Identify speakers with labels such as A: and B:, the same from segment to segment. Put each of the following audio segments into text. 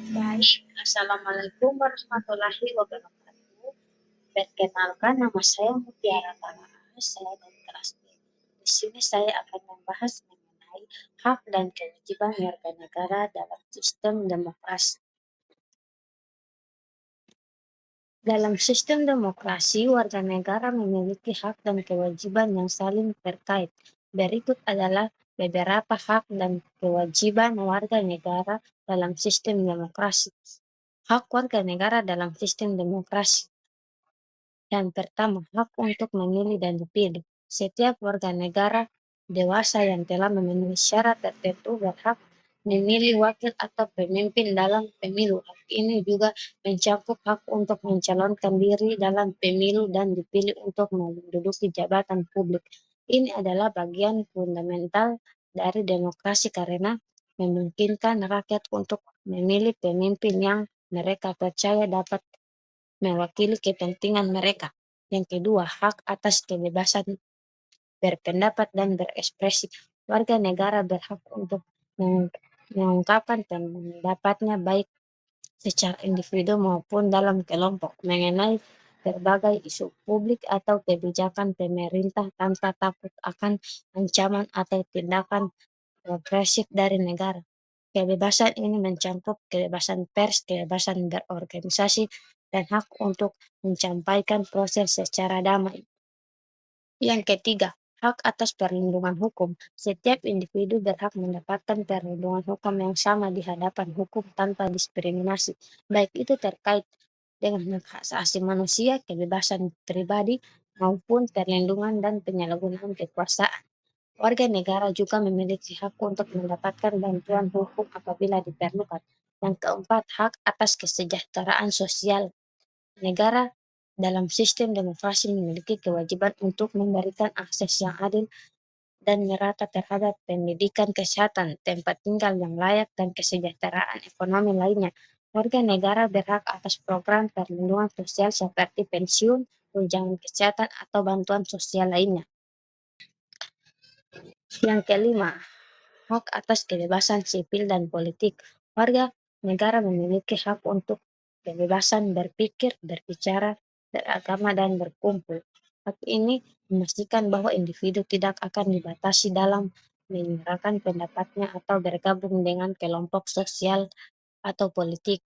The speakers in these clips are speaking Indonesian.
A: Baik, Assalamualaikum warahmatullahi wabarakatuh. Perkenalkan, nama saya Mutiara Taraas, saya dari kelas B. Di sini saya akan membahas mengenai hak dan kewajiban warga negara dalam sistem demokrasi. Dalam sistem demokrasi, warga negara memiliki hak dan kewajiban yang saling terkait. Berikut adalah beberapa hak dan kewajiban warga negara dalam sistem demokrasi. Hak warga negara dalam sistem demokrasi. Yang pertama, hak untuk memilih dan dipilih. Setiap warga negara dewasa yang telah memenuhi syarat tertentu berhak memilih wakil atau pemimpin dalam pemilu. Hak ini juga mencakup hak untuk mencalonkan diri dalam pemilu dan dipilih untuk menduduki jabatan publik. Ini adalah bagian fundamental dari demokrasi karena memungkinkan rakyat untuk memilih pemimpin yang mereka percaya dapat mewakili kepentingan mereka. Yang kedua, hak atas kebebasan berpendapat dan berekspresi. Warga negara berhak untuk mengungkapkan pendapatnya baik secara individu maupun dalam kelompok mengenai berbagai isu publik atau kebijakan pemerintah tanpa takut akan ancaman atau tindakan represif dari negara. Kebebasan ini mencakup kebebasan pers, kebebasan berorganisasi, dan hak untuk menyampaikan proses secara damai. Yang ketiga, hak atas perlindungan hukum. Setiap individu berhak mendapatkan perlindungan hukum yang sama di hadapan hukum tanpa diskriminasi, baik itu terkait dengan hak asasi manusia, kebebasan pribadi, maupun perlindungan dan penyalahgunaan kekuasaan. Warga negara juga memiliki hak untuk mendapatkan bantuan hukum apabila diperlukan. Yang keempat, hak atas kesejahteraan sosial. Negara dalam sistem demokrasi memiliki kewajiban untuk memberikan akses yang adil dan merata terhadap pendidikan, kesehatan, tempat tinggal yang layak, dan kesejahteraan ekonomi lainnya. Warga negara berhak atas program perlindungan sosial seperti pensiun, tunjangan kesehatan, atau bantuan sosial lainnya. Yang kelima, hak atas kebebasan sipil dan politik. Warga negara memiliki hak untuk kebebasan berpikir, berbicara, beragama, dan berkumpul. Hak ini memastikan bahwa individu tidak akan dibatasi dalam menyuarakan pendapatnya atau bergabung dengan kelompok sosial atau politik.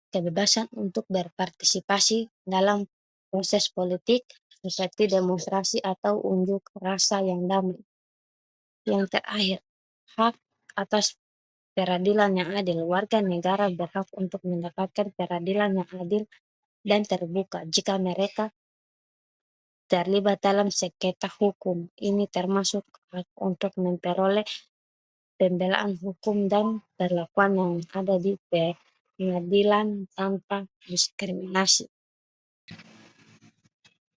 A: Kebebasan untuk berpartisipasi dalam proses politik seperti demonstrasi atau unjuk rasa yang damai. Yang terakhir, hak atas peradilan yang adil. Warga negara berhak untuk mendapatkan peradilan yang adil dan terbuka jika mereka terlibat dalam sengketa hukum. Ini termasuk hak untuk memperoleh pembelaan hukum dan perlakuan yang ada di pengadilan tanpa diskriminasi.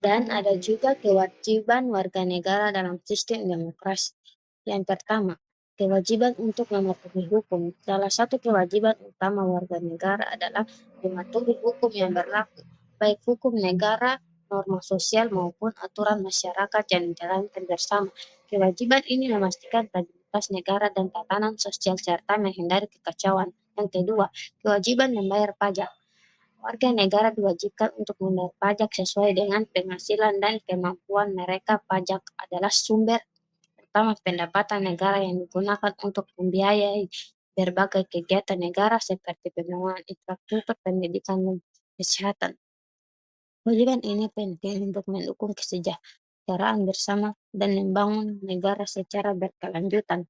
A: Dan ada juga kewajiban warga negara dalam sistem demokrasi. Yang pertama, kewajiban untuk mematuhi hukum. Salah satu kewajiban utama warga negara adalah mematuhi hukum yang berlaku, baik hukum negara, norma sosial, maupun aturan masyarakat yang dijalankan bersama. Kewajiban ini memastikan stabilitas negara dan tatanan sosial serta menghindari kekacauan. Yang kedua, kewajiban membayar pajak. Warga negara diwajibkan untuk membayar pajak sesuai dengan penghasilan dan kemampuan mereka. Pajak adalah sumber utama pendapatan negara yang digunakan untuk membiayai berbagai kegiatan negara seperti pembangunan infrastruktur, pendidikan, dan kesehatan. Kewajiban ini penting untuk mendukung kesejahteraan bersama dan membangun negara secara berkelanjutan.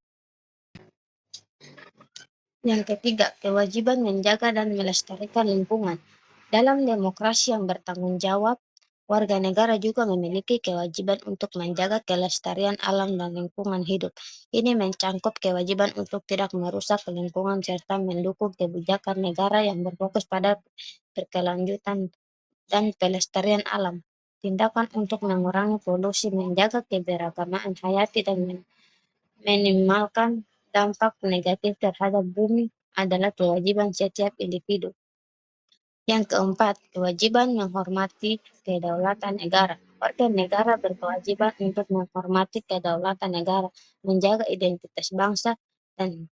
A: Yang ketiga, kewajiban menjaga dan melestarikan lingkungan. Dalam demokrasi yang bertanggung jawab, warga negara juga memiliki kewajiban untuk menjaga kelestarian alam dan lingkungan hidup. Ini mencakup kewajiban untuk tidak merusak lingkungan serta mendukung kebijakan negara yang berfokus pada berkelanjutan dan pelestarian alam. Tindakan untuk mengurangi polusi, menjaga keberagaman hayati, dan minimalkan dampak negatif terhadap bumi adalah kewajiban setiap individu. Yang keempat, kewajiban menghormati kedaulatan negara. Warga negara berkewajiban untuk menghormati kedaulatan negara, menjaga identitas bangsa, dan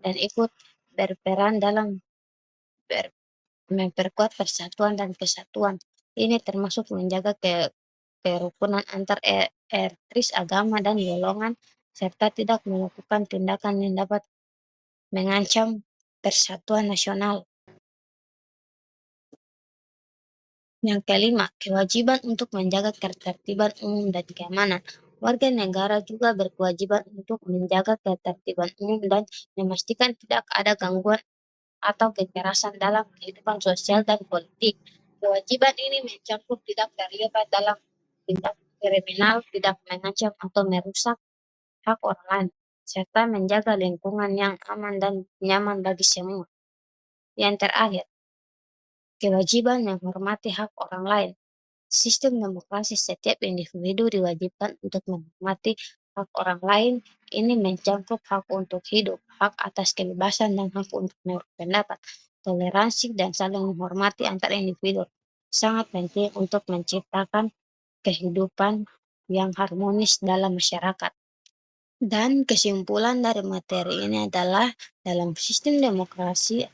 A: ikut berperan dalam ber- memperkuat persatuan dan kesatuan. Ini termasuk menjaga kerukunan antar etnis, agama, dan golongan, serta tidak melakukan tindakan yang dapat mengancam persatuan nasional. Yang kelima, kewajiban untuk menjaga ketertiban umum dan keamanan. Warga negara juga berkewajiban untuk menjaga ketertiban umum dan memastikan tidak ada gangguan atau kekerasan dalam kehidupan sosial dan politik. Kewajiban ini mencakup tidak terlibat dalam tindak kriminal, tidak mengancam atau merusak hak orang lain, serta menjaga lingkungan yang aman dan nyaman bagi semua. Yang terakhir, kewajiban menghormati hak orang lain. Sistem demokrasi setiap individu diwajibkan untuk menghormati hak orang lain. Ini mencakup hak untuk hidup, hak atas kebebasan, dan hak untuk berpendapat. Toleransi dan saling menghormati antar individu sangat penting untuk menciptakan kehidupan yang harmonis dalam masyarakat. Dan kesimpulan dari materi ini adalah dalam sistem demokrasi,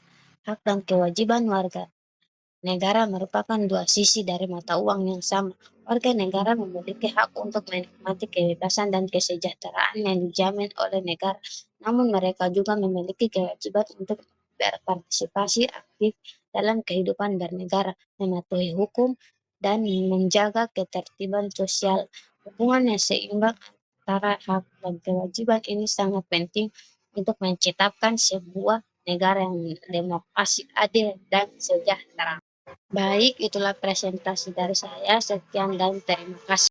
A: hak dan kewajiban warga negara merupakan dua sisi dari mata uang yang sama. Warga negara memiliki hak untuk menikmati kebebasan dan kesejahteraan yang dijamin oleh negara. Namun mereka juga memiliki kewajiban untuk berpartisipasi aktif dalam kehidupan bernegara, mematuhi hukum, dan menjaga ketertiban sosial. Hubungan yang seimbang antara hak dan kewajiban ini sangat penting untuk menciptakan sebuah negara yang demokrasi, adil, dan sejahtera. Baik, itulah presentasi dari saya. Sekian dan terima kasih.